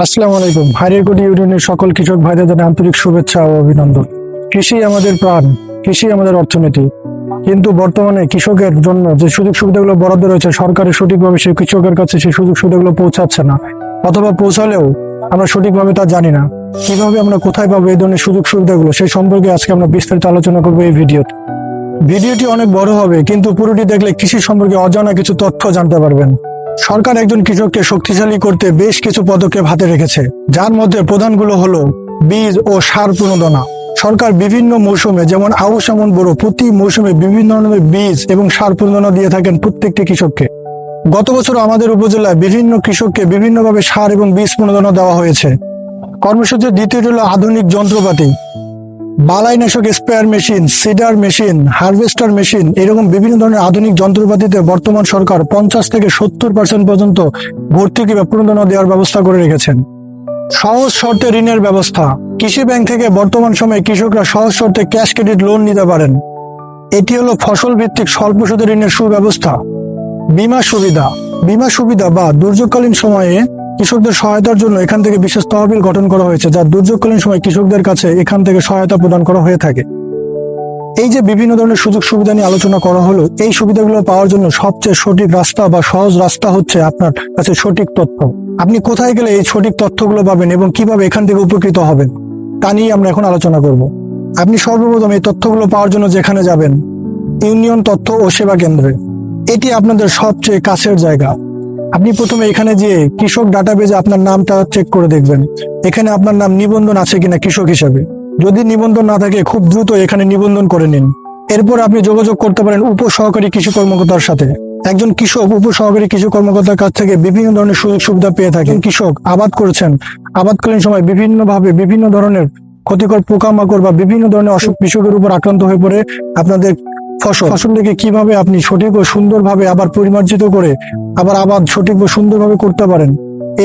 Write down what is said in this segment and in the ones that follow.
আসসালামু আলাইকুম। হারিয়ারকুটি ইউনিয়নের সকল কৃষক ভাইদের জানাই আন্তরিক শুভেচ্ছা ও অভিনন্দন। কৃষি আমাদের প্রাণ, কৃষি আমাদের অর্থনীতি। কিন্তু বর্তমানে কৃষকের জন্য যে সুযোগ সুবিধাগুলো বরাদ্দ রয়েছে, সরকারের সঠিকভাবে সেই কৃষকের কাছে সেই সুযোগ সুবিধাগুলো পৌঁছাচ্ছে না, অথবা পৌঁছালেও আমরা সঠিকভাবে তা জানি না। কিভাবে আমরা কোথায় পাবো এই ধরনের সুযোগ সুবিধাগুলো, সেই সম্পর্কে আজকে আমরা বিস্তারিত আলোচনা করবো এই ভিডিওতে। ভিডিওটি অনেক বড় হবে, কিন্তু পুরোটি দেখলে কৃষি সম্পর্কে অজানা কিছু তথ্য জানতে পারবেন। সরকার একজন কৃষককে শক্তিশালী করতে বেশ কিছু পদক্ষেপ হাতে রেখেছে, যার মধ্যে প্রধানগুলো হলো বীজ ও সার প্রণোদনা। সরকার বিভিন্ন মৌসুমে, যেমন আউশ এমন বড়, প্রতি মৌসুমে বিভিন্ন ধরনের বীজ এবং সার প্রণোদনা দিয়ে থাকেন প্রত্যেকটি কৃষককে। গত বছর আমাদের উপজেলায় বিভিন্ন কৃষককে বিভিন্নভাবে সার এবং বীজ প্রণোদনা দেওয়া হয়েছে। কর্মসূচির দ্বিতীয়টি হলো আধুনিক যন্ত্রপাতি, বালাইনাশক sprayer machine, seeder machine, harvester machine, এরকম বিভিন্ন ধরনের আধুনিক যন্ত্রপাতিতে বর্তমান সরকার 50 থেকে 70% পর্যন্ত ভর্তুকি বা প্রণোদনা দেওয়ার ব্যবস্থা করে রেখেছেন। সহজ শর্তে ঋণের ব্যবস্থা, কৃষি ব্যাংক থেকে বর্তমান সময়ে কৃষকরা সহজ শর্তে ক্যাশ ক্রেডিট লোন নিতে পারেন। এটি হলো ফসল ভিত্তিক স্বল্প সুদের ঋণের সুব্যবস্থা। বীমা সুবিধা বা দুর্যোগকালীন সময়ে কৃষকদের সহায়তার জন্য এখান থেকে বিশেষ তহবিল গঠন করা হয়েছে, যা দুর্যোগকালীন সময় কৃষকদের কাছে এখান থেকে সহায়তা প্রদান করা হয়ে থাকে। এই যে বিভিন্ন ধরনের সুযোগ সুবিধা নিয়ে আলোচনা করা হলো, এই সুবিধাগুলো পাওয়ার জন্য সবচেয়ে সঠিক রাস্তা বা সহজ রাস্তা হচ্ছে আপনার কাছে সঠিক তথ্য। আপনি কোথায় গেলে এই সঠিক তথ্যগুলো পাবেন এবং কিভাবে এখান থেকে উপকৃত হবেন, তা নিয়ে আমরা এখন আলোচনা করব। আপনি সর্বপ্রথম এই তথ্যগুলো পাওয়ার জন্য যেখানে যাবেন, ইউনিয়ন তথ্য ও সেবা কেন্দ্রে। এটি আপনাদের সবচেয়ে কাছের জায়গা। আপনি প্রথমে এখানে গিয়ে কৃষক ডাটাবেজে আপনার নামটা চেক করে দেখবেন, এখানে আপনার নাম নিবন্ধন আছে কিনা কৃষক হিসাবে। যদি নিবন্ধন না থাকে, খুব দ্রুত এখানে নিবন্ধন করে নিন। এরপর আপনি যোগাযোগ করতে পারেন উপসহকারী কৃষি কর্মকর্তার সাথে। একজন কৃষক উপসহকারী কৃষি কর্মকর্তার কাছ থেকে বিভিন্ন ধরনের সুযোগ সুবিধা পেয়ে থাকেন। কৃষক আবাদ করেছেন, আবাদকালীন সময় বিভিন্নভাবে বিভিন্ন ধরনের ক্ষতিকর পোকামাকড় বা বিভিন্ন ধরনের অসুখ কৃষকের উপর আক্রান্ত হয়ে পড়ে আপনাদের ফসলটিকে কিভাবে আপনি সঠিক ও সুন্দরভাবে আবার পরিমার্জিত করে আবার আবাদ সঠিক ও সুন্দরভাবে করতে পারেন,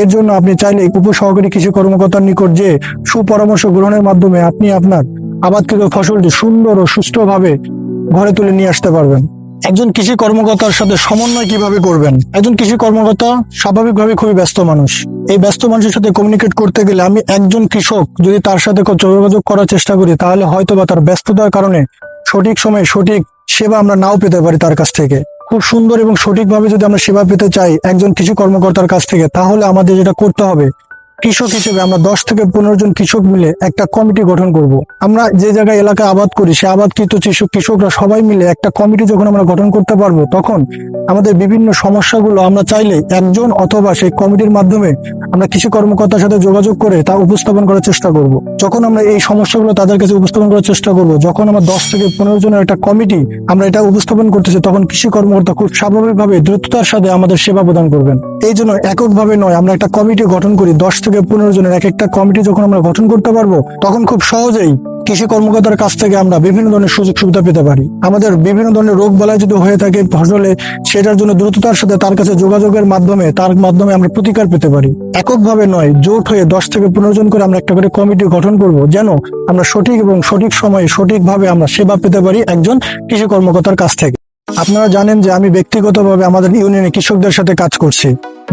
এর জন্য আপনি চাইলে উপসহকারী কৃষি কর্মকর্তার নিকট যে সুপরামর্শ গ্রহণের মাধ্যমে আপনি আপনার আবাদকৃত ফসলটি সুন্দর ও সুষ্ঠুভাবে ঘরে তুলে নিয়ে আসতে পারবেন। একজন কৃষি কর্মকর্তার সাথে সমন্বয় কিভাবে করবেন? একজন কৃষি কর্মকর্তা স্বাভাবিকভাবে খুবই ব্যস্ত মানুষ। এই ব্যস্ত মানুষের সাথে কমিউনিকেট করতে গেলে আমি একজন কৃষক যদি তার সাথে যোগাযোগ করার চেষ্টা করি, তাহলে হয়তো বা তার ব্যস্ততার কারণে সঠিক সময়ে সঠিক সেবা আমরা নাও পেতে পারি তার কাছ থেকে। খুব সুন্দর এবং সঠিকভাবে যদি আমরা সেবা পেতে চাই একজন কৃষি কর্মকর্তার কাছ থেকে, তাহলে আমাদের যেটা করতে হবে, কৃষক হিসেবে আমরা 10 থেকে 15 জন কৃষক মিলে একটা কমিটি গঠন করব। আমরা যে জায়গায় এলাকায় আবাদ করি, সে আবাদকৃত কৃষকরা সবাই মিলে একটা কমিটি যখন আমরা গঠন করতে পারবো, তখন আমাদের বিভিন্ন সমস্যাগুলো আমরা চাইলে একজন অথবা সেই কমিটির মাধ্যমে আমরা কৃষি কর্মকর্তার সাথে যোগাযোগ করে তা উপস্থাপন করার চেষ্টা করব। যখন আমরা এই সমস্যাগুলো তাদের কাছে উপস্থাপন করার চেষ্টা করব, যখন আমরা 10 থেকে 15 জনের একটা কমিটি আমরা এটা উপস্থাপন করতেছি, তখন কৃষি কর্মকর্তা খুব স্বাভাবিকভাবে দ্রুততার সাথে আমাদের সেবা প্রদান করবেন। এই জন্য এককভাবে নয়, আমরা একটা কমিটি গঠন করি। 10 থেকে 15 জনের এক একটা কমিটি যখন আমরা গঠন করতে পারবো, তখন খুব সহজেই কৃষি কর্মকর্তার কাছ থেকে আমরা বিভিন্ন ধরনের সুযোগ সুবিধা পেতে পারি। আমাদের বিভিন্ন ধরনের রোগ বালাই যদি হয়ে থাকে ফসলে, সেটার জন্য দ্রুততার সাথে তার কাছে যোগাযোগের মাধ্যমে আমরা প্রতিকার পেতে পারি। এককভাবে নয়, জোট হয়ে 10 থেকে 15 জন করে আমরা একটা করে কমিটি গঠন করব, যেন আমরা সঠিক এবং সঠিক সময়ে সঠিকভাবে আমরা সেবা পেতে পারি একজন কৃষি কর্মকর্তার কাছ থেকে। আপনারা জানেন যে আমি ব্যক্তিগতভাবে আমাদের ইউনিয়নে কৃষকদের সাথে কাজ করছি।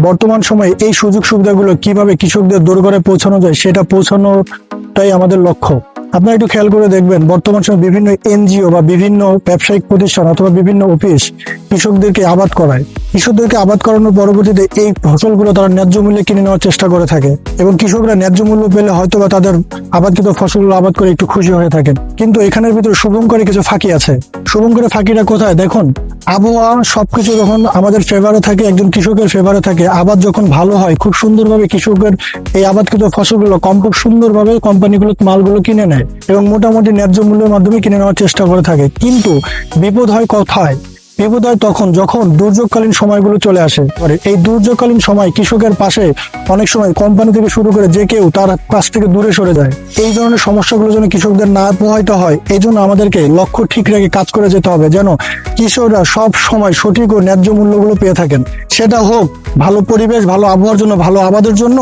বর্তমান সময়ে এই সুযোগ সুবিধাগুলো কিভাবে কৃষকদের দোরগোড়ায় পৌঁছানো যায়, সেটা পৌঁছানোটাই আমাদের লক্ষ্য। আপনারা একটু খেয়াল করে দেখবেন, বর্তমান সময়ে বিভিন্ন এনজিও বা বিভিন্ন ব্যবসায়িক প্রতিষ্ঠান অথবা বিভিন্ন অফিস কৃষকদেরকে আবাদ করায়। কৃষকদেরকে আবাদ করানোর পরবর্তীতে এই ফসলগুলো তারা ন্যায্য মূল্যে কিনে নেওয়ার চেষ্টা করে থাকে, এবং কৃষকরা ন্যায্য মূল্য পেলে হয়তো বা তাদের আবাদকৃত ফসলগুলো আবাদ করে একটু খুশি হয়ে থাকেন। কিন্তু এখানের ভিতরে শুভঙ্করী কিছু ফাঁকি আছে। শুভঙ্করের ফাঁকিটা কোথায়? দেখুন, আবহাওয়া সবকিছু যখন আমাদের ফেভারে থাকে, একজন কৃষকের ফেভারে থাকে, আবাদ যখন ভালো হয়, খুব সুন্দরভাবে কৃষকের এই আবাদকৃত ফসলগুলো খুব সুন্দরভাবে কোম্পানিগুলো মালগুলো কিনে নেয় এবং মোটামুটি ন্যায্য মূল্যের মাধ্যমে কিনে নেওয়ার চেষ্টা করে থাকে। কিন্তু বিপদ হয় কোথায়? বিপদ হয় তখন যখন দুর্যোগকালীন সময়গুলো চলে আসে। এই দুর্যোগকালীন সময় কৃষকের পাশে অনেক সময় কোম্পানি থেকে শুরু করে যে কেউ তার কাছ থেকে দূরে সরে যায়। এই ধরনের সমস্যাগুলো যেন কৃষকদের না পোহাইতে হয়, এই জন্য আমাদেরকে লক্ষ্য ঠিক রেখে কাজ করে যেতে হবে, যেন কৃষকরা সব সময় সঠিক ও ন্যায্য মূল্যগুলো পেয়ে থাকেন। সেটা হোক ভালো পরিবেশ, ভালো আবহাওয়ার জন্য, ভালো আবাদের জন্য,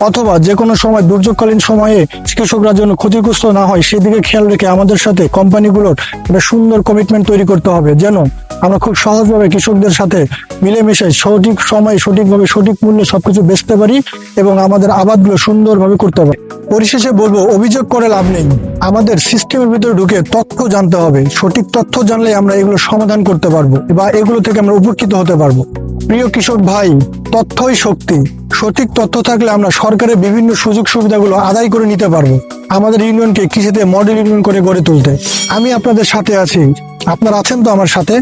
অথবা যে কোনো সময় দুর্যোগকালীন সময়ে কৃষকরা যেন ক্ষতিগ্রস্ত না হয়, সেদিকে খেয়াল রেখে আমাদের সাথে কোম্পানিগুলোর একটা সুন্দর কমিটমেন্ট তৈরি করতে হবে, যেন আমরা খুব সহজভাবে কৃষকদের সাথে মিলেমিশে সঠিক সময় সঠিকভাবে সঠিক মূল্যে সবকিছু বেচতে পারি এবং আমাদের আবাদগুলো সুন্দরভাবে করতে পারি। পরিশেষে বলবো, অভিযোগ করে লাভ নেই, আমাদের সিস্টেমের ভিতরে ঢুকে তথ্য জানতে হবে। সঠিক তথ্য জানলে আমরা এগুলো সমাধান করতে পারবো বা এগুলো থেকে আমরা উপকৃত হতে পারবো। প্রিয় কৃষক ভাই, তথ্যই শক্তি। সঠিক তথ্য থাকলে আমরা সরকারের বিভিন্ন সুযোগ সুবিধাগুলো আদায় করে নিতে পারবো আমাদের ইউনিয়নকে কৃষিতে মডেল ইউনিয়ন করে গড়ে তুলতে। আমি আপনাদের সাথে আছি, আপনারা আছেন তো আমার সাথে?